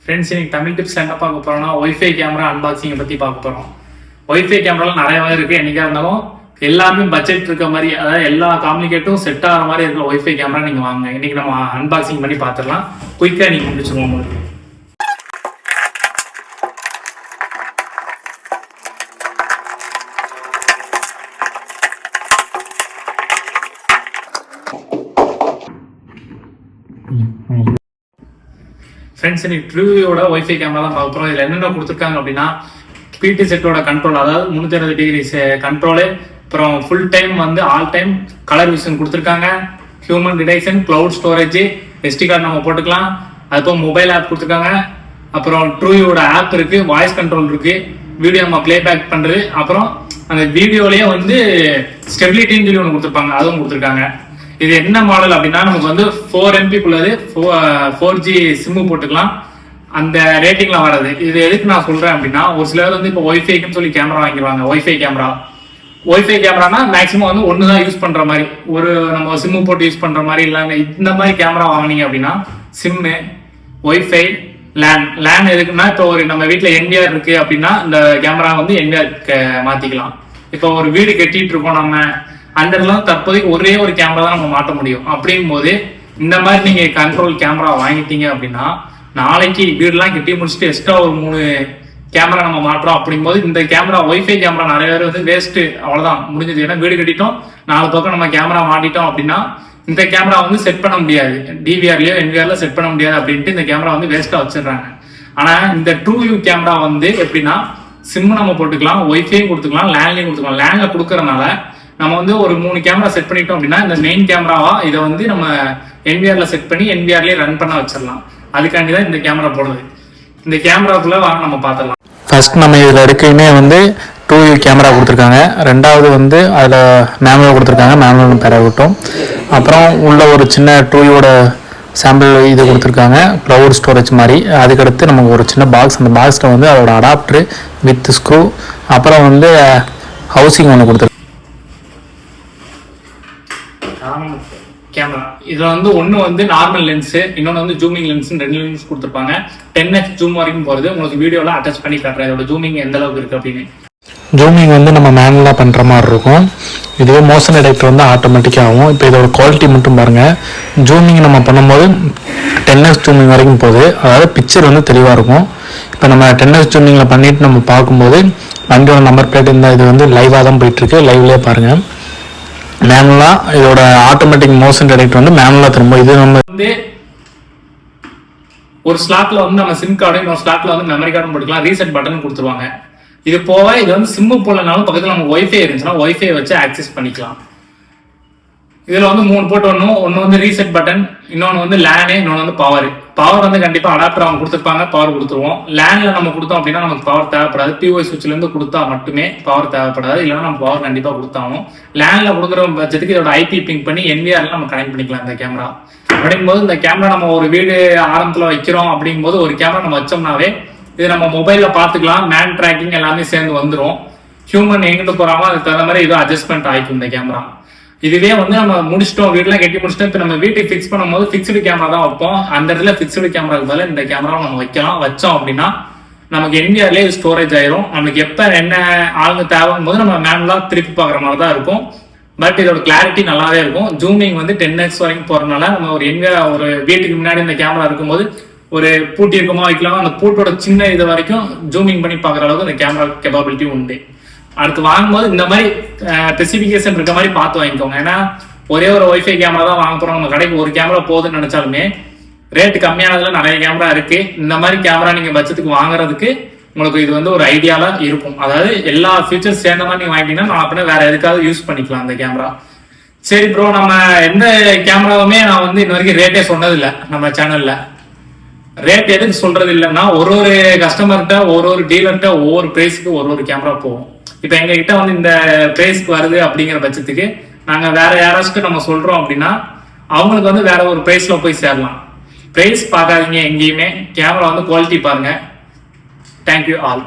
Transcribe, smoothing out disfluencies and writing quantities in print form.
Friends, இன்னைக்கு Tamil tips என்ன பார்க்க போறோம்னா ஒய்ஃபை கேமரா அன்பாக்சிங்கை பற்றி பார்க்க போகிறோம். ஒய்ஃபை கேமராலாம் நிறையவே இருக்குது. என்றைக்கா இருந்தாலும் எல்லாமே பட்ஜெட் இருக்க மாதிரி, அதாவது எல்லா காம்ப்ளிகேட்டும் செட் ஆகிற மாதிரி இருக்கிற ஒய்ஃபை கேமரா நீங்கள் வாங்க. இன்னைக்கு நம்ம அன்பாக்சிங் பண்ணி பார்த்துடலாம். குயிக்காக நீங்கள் முடிச்சிருவோம் உங்களுக்கு. ஃப்ரெண்ட்ஸ், இன்னைக்கு ட்ரூயோட ஒய்ஃபை கேமரா தான் பார்க்க போகிறோம். இதில் என்னென்ன கொடுத்துருக்காங்க அப்படின்னா, பிடி செட்டோட கண்ட்ரோல், அதாவது 360 டிகிரி கண்ட்ரோலு, அப்புறம் ஃபுல் டைம் வந்து ஆல் டைம் கலர் விஷன் கொடுத்துருக்காங்க, human detection, cloud storage, SD card நம்ம போட்டுக்கலாம், அதுப்போ மொபைல் ஆப் கொடுத்துருக்காங்க, அப்புறம் ட்ரூயோட ஆப் இருக்கு, வாய்ஸ் கண்ட்ரோல் இருக்கு, வீடியோ நம்ம பிளே பேக் பண்ணுறது, அப்புறம் அந்த வீடியோலேயே வந்து ஸ்டெபிலிட்டின்னு சொல்லி ஒன்று கொடுத்துருப்பாங்க, அதுவும் கொடுத்துருக்காங்க. இது என்ன மாடல் அப்படின்னா, நமக்கு வந்து 4 MB உள்ளது, 4G சிம்மு போட்டுக்கலாம், அந்த ரேட்டிங்ல வராது. இது எதுக்கு நான் சொல்றேன் அப்படின்னா, ஒரு சிலர் வந்து இப்போ ஒய்ஃபைக்குன்னு சொல்லி கேமரா வாங்கிடுவாங்க. ஒய்ஃபை கேமரானா மேக்ஸிமம் வந்து ஒன்று தான் யூஸ் பண்ற மாதிரி, ஒரு நம்ம சிம்மு போட்டு யூஸ் பண்ற மாதிரி இல்லாம இந்த மாதிரி கேமரா வாங்கினீங்க அப்படின்னா, சிம்மு, ஒய்ஃபை, லேன் எதுக்குன்னா, இப்போ ஒரு நம்ம வீட்டில் NVR இருக்கு அப்படின்னா இந்த கேமரா வந்து NVR மாத்திக்கலாம். இப்போ ஒரு வீடு கட்டிட்டு இருக்கோம் நம்ம, அந்த இடத்துல தற்போதைக்கு ஒரே ஒரு கேமரா தான் நம்ம மாட்ட முடியும். அப்படிங்கும் போது இந்த மாதிரி நீங்க கண்ட்ரோல் கேமரா வாங்கிட்டீங்க அப்படின்னா, நாளைக்கு வீடுலாம் கட்டி முடிச்சுட்டு எக்ஸ்ட்ரா ஒரு 3 கேமரா நம்ம மாட்டுறோம். அப்படிங்கும்போது இந்த கேமரா ஒய்ஃபை கேமரா நிறைய பேர் வந்து வேஸ்ட், அவ்வளவுதான் முடிஞ்சது. ஏன்னா வீடு கட்டிட்டோம், 4 பக்கம் நம்ம கேமரா மாட்டிட்டோம் அப்படின்னா இந்த கேமரா வந்து செட் பண்ண முடியாது, டிவிஆர்லயோ NVRல செட் பண்ண முடியாது அப்படின்ட்டு இந்த கேமரா வந்து வேஸ்டா வச்சிடுறாங்க. ஆனா இந்த ட்ரூ கேமரா வந்து எப்படின்னா, சிம் நம்ம போட்டுக்கலாம், ஒய்ஃபையும் கொடுத்துக்கலாம், லேண்ட்லயும் கொடுத்துக்கலாம். லேண்ட்ல கொடுக்கறதுனால நம்ம வந்து ஒரு 3 கேமரா செட் பண்ணிட்டோம் அப்படின்னா, இந்த மெயின் கேமராவா இதை வந்து நம்ம NVRல செட் பண்ணி NVRலயே ரன் பண்ண வச்சிடலாம். அதுக்காண்டி தான் இந்த கேமரா போடுறது. இந்த கேமராக்குள்ள வாங்க நம்ம பார்த்துடலாம். ஃபர்ஸ்ட் நம்ம இதில் எடுக்கையுமே வந்து 2U கேமரா கொடுத்துருக்காங்க. ரெண்டாவது வந்து அதில் மேனுவல் கொடுத்துருக்காங்க, மேனுவல் பெற விட்டோம். அப்புறம் உள்ள ஒரு சின்ன 2Uவோட சாம்பிள் இது கொடுத்துருக்காங்க, க்ளவுட் ஸ்டோரேஜ் மாதிரி. அதுக்கடுத்து நமக்கு ஒரு சின்ன பாக்ஸ், அந்த பாக்ஸில் வந்து அதோட அடாப்டரு வித் ஸ்க்ரூ, அப்புறம் வந்து ஹவுசிங் ஒன்று கொடுத்துருக்காங்க. கேமரா இதுல வந்து ஒன்னு வந்து நார்மல் லென்ஸ், இன்னொன்னு வந்து ஜூமிங் லென்ஸ், 2 லென்ஸ் கொடுத்துருப்பாங்க. 10x ஜூம் வரைக்கும் போறது. உங்களுக்கு வீடியோல அட்டாச் பண்ணி காட்டுறேன் இதோட ஜூமிங் எந்த அளவுக்கு இருக்கு அப்படின்னு. ஜூமிங் வந்து நம்ம மேனுவலாக பண்ணுற மாதிரி இருக்கும். இதுவே மோஷன் டிடெக்டர் வந்து ஆட்டோமேட்டிக்காக ஆகும். இப்போ இதோட குவாலிட்டி மட்டும் பாருங்கள். ஜூமிங் நம்ம பண்ணும்போது 10x ஜூமிங் வரைக்கும் போகுது, அதாவது பிக்சர் வந்து தெளிவாக இருக்கும். இப்போ நம்ம 10x ஜூமிங்கில் பண்ணிட்டு நம்ம பார்க்கும்போது வண்டியோட நம்பர் பிளேட் இருந்தால் இது வந்து லைவாக தான் போயிட்டுருக்கு, லைவ்லேயே பாருங்கள். மேனுவலாக இதோட ஆட்டோமேட்டிக் மோஷன் டிடெக்டர் வந்து மேனுவலாக திரும்ப இது நம்ம வந்து ஒரு ஸ்லாட்ல வந்து நம்ம சிம் கார்டு, இன்னொரு ஸ்லாட்ல வந்து மெமரி கார்டும் போட்டுக்கலாம், ரீசெட் பட்டன் கொடுத்துருவாங்க. இது போக இது வந்து சிம்மு போடலனாலும் பக்கத்தில் நமக்கு ஒய்ஃபை இருந்துச்சுன்னா ஒய்ஃபை வச்சு ஆக்சஸ் பண்ணிக்கலாம். இதுல வந்து 3 போட்டு ஒன்னு வந்து ரீசெட் பட்டன், இன்னொன்னு வந்து லேனு, இன்னொன்னு வந்து பவர் வந்து கண்டிப்பா அடாப்டர் அவங்க கொடுத்துருப்பாங்க, பவர் கொடுத்துருவோம். லேன்ல நம்ம கொடுத்தோம் அப்படின்னா நமக்கு பவர் தேவைப்படாது. POI சுவிட்ச்ல இருந்து கொடுத்தா மட்டுமே பவர் தேவைப்படாது, இல்லைன்னா நம்ம பவர் கண்டிப்பா கொடுத்தாகும். லேன்ல கொடுக்குற பட்சத்துக்கு இதோட IP பிங்க் பண்ணி NVRல நம்ம கனெக்ட் பண்ணிக்கலாம் இந்த கேமரா. அப்படிங்கும்போது இந்த கேமரா நம்ம ஒரு வீடு ஆரம்பத்துல வைக்கிறோம் அப்படிங்கும்போது ஒரு கேமரா நம்ம வச்சோம்னாவே இது நம்ம மொபைல்ல பாத்துக்கலாம், மேன் ட்ராக்கிங் எல்லாமே சேர்ந்து வந்துடும். ஹியூமன் எங்கிட்டு போறாமோ அதுக்கு தகுந்த மாதிரி இதுவும் அட்ஜஸ்ட்மெண்ட் ஆகிக்கும் இந்த கேமரா. இதுவே வந்து நம்ம முடிச்சிட்டோம், வீட்டுலாம் கட்டி முடிச்சிட்டோம், இப்போ நம்ம வீட்டுக்கு ஃபிக்ஸ் பண்ணும்போது ஃபிக்ஸ்டு கேமரா தான் வைப்போம். அந்த இடத்துல ஃபிக்ஸ்டு கேமராக்கு பதில் இந்த கேமரா நம்ம வச்சோம் அப்படின்னா நமக்கு NVRலயே ஸ்டோரேஜ் ஆயிரும். நமக்கு எப்போ என்ன ஆளுங்க தேவைங்கும் போது நம்ம மேனுவலா திருப்பி பார்க்குற மாதிரி தான் இருக்கும். பட் இதோட கிளாரிட்டி நல்லாவே இருக்கும். ஜூமிங் வந்து 10x வரைக்கும் போறதுனால நம்ம ஒரு ஒரு வீட்டுக்கு முன்னாடி இந்த கேமரா இருக்கும்போது ஒரு பூட்டி இருக்குமா வைக்கலாம், அந்த பூட்டோட சின்ன இது வரைக்கும் ஜூமிங் பண்ணி பார்க்குற அளவுக்கு இந்த கேமரா கேப்பபிலிட்டி உண்டு. அடுத்து வாங்கும்போது இந்த மாதிரி ஸ்பெசிபிகேஷன் இருக்க மாதிரி பார்த்து வாங்கிக்கோங்க. ஏன்னா ஒரே ஒரு ஒய்ஃபை கேமரா தான் வாங்க போறோம், நம்ம கடைக்கு ஒரு கேமரா போகுதுன்னு நினைச்சாலுமே ரேட் கம்மியானதுல நிறைய கேமரா இருக்கு. இந்த மாதிரி கேமரா நீங்க பட்ஜெட்டுக்கு வாங்குறதுக்கு உங்களுக்கு இது வந்து ஒரு ஐடியால இருக்கும். அதாவது எல்லா ஃபீச்சர்ஸ் சேர்ந்த மாதிரி நீங்க வாங்கிட்டீங்கன்னா நான் அப்படின்னா வேற எதுக்காவது யூஸ் பண்ணிக்கலாம் அந்த கேமரா. சரி ப்ரோ, நம்ம எந்த கேமராவுமே நான் வந்து இன்ன வரைக்கும் ரேட்டே சொன்னதில்லை நம்ம சேனல்ல. ரேட் எதுக்கு சொல்றது இல்லைன்னா, ஒரு கஸ்டமர்கிட்ட ஒரு டீலர்கிட்ட ஒவ்வொரு பிரைஸ்க்கு ஒரு கேமரா போகும். இப்போ எங்க கிட்ட வந்து இந்த பிரைஸ்க்கு வருது அப்படிங்கிற பட்சத்துக்கு நாங்க வேற யாராச்சும் நம்ம சொல்றோம் அப்படின்னா அவங்களுக்கு வந்து வேற ஒரு பிரைஸ்ல போய் சேரலாம். பிரைஸ் பார்க்காதீங்க எங்கேயுமே, கேமரா வந்து குவாலிட்டி பாருங்க. Thank you all.